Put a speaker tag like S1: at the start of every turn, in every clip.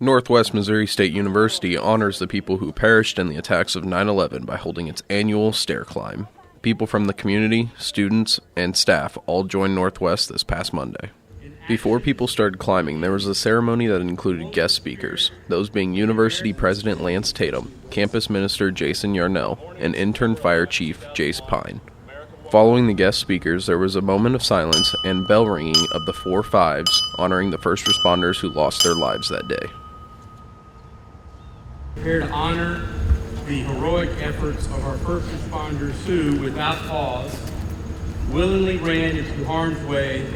S1: Northwest Missouri State University honors the people who perished in the attacks of 9/11 by holding its annual Stair Climb. People from the community, students, and staff all joined Northwest this past Monday. Before people started climbing, there was a ceremony that included guest speakers, those being University President Lance Tatum, Campus Minister Jason Yarnell, and Intern Fire Chief Jace Pine. Following the guest speakers, there was a moment of silence and bell ringing of the 4-5s, honoring the first responders who lost their lives that day.
S2: Here to honor the heroic efforts of our first responders who, without pause, willingly ran into harm's way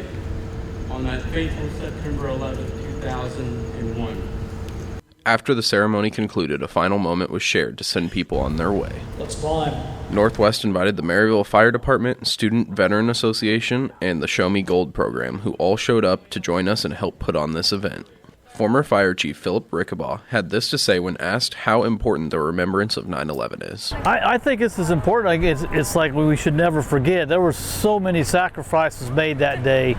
S2: on that fateful September 11, 2001.
S1: After the ceremony concluded, a final moment was shared to send people on their way.
S3: Let's climb.
S1: Northwest invited the Maryville Fire Department, Student Veteran Association, and the Show Me Gold program, who all showed up to join us and help put on this event. Former Fire Chief Philip Rickabaugh had this to say when asked how important the remembrance of 9/11 is.
S3: I think this is important. It's like we should never forget. There were so many sacrifices made that day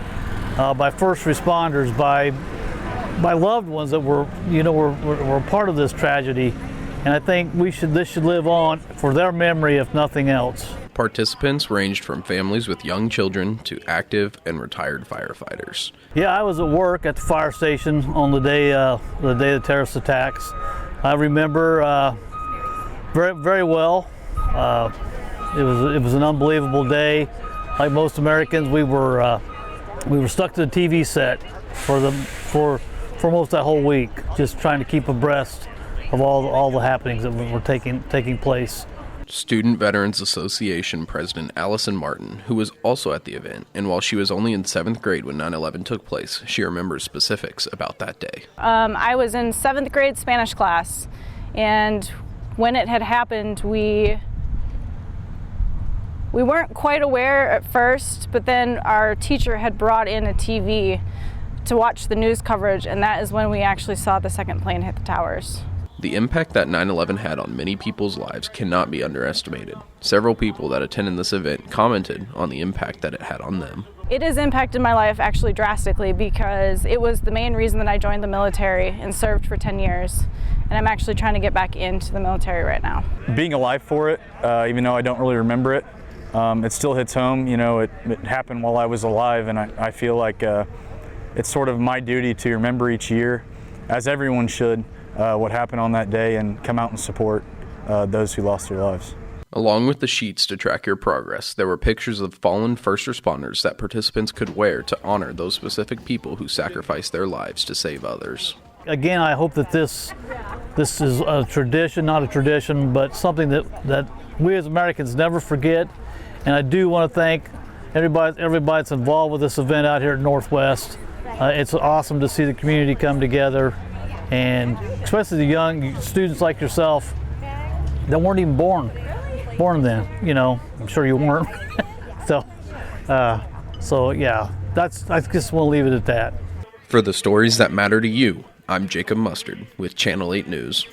S3: by first responders, by loved ones that were part of this tragedy, and I think this should live on for their memory, if nothing else.
S1: Participants ranged from families with young children to active and retired firefighters.
S3: Yeah, I was at work at the fire station on the day of the terrorist attacks. I remember very, very well. It was an unbelievable day. Like most Americans, we were stuck to the TV set for most of that whole week, just trying to keep abreast of all the happenings that were taking place.
S1: Student Veterans Association President Allison Martin, who was also at the event, and while she was only in 7th grade when 9/11 took place, she remembers specifics about that day.
S4: I was in 7th grade Spanish class, and when it had happened, we weren't quite aware at first, but then our teacher had brought in a TV to watch the news coverage, and that is when we actually saw the second plane hit the towers.
S1: The impact that 9/11 had on many people's lives cannot be underestimated. Several people that attended this event commented on the impact that it had on them.
S4: It has impacted my life actually drastically because it was the main reason that I joined the military and served for 10 years. And I'm actually trying to get back into the military right now.
S5: Being alive for it, even though I don't really remember it, it still hits home. It happened while I was alive, and I feel like it's sort of my duty to remember each year, as everyone should, what happened on that day and come out and support those who lost their lives.
S1: Along with the sheets to track your progress, there were pictures of fallen first responders that participants could wear to honor those specific people who sacrificed their lives to save others.
S3: Again, I hope that this is a tradition, not a tradition, but something that we as Americans never forget. And I do want to thank everybody that's involved with this event out here at Northwest. It's awesome to see the community come together, and especially the young students like yourself that weren't even born then. I'm sure you weren't. so yeah, I just want to leave it at that.
S1: For the stories that matter to you, I'm Jacob Mustard with Channel 8 News.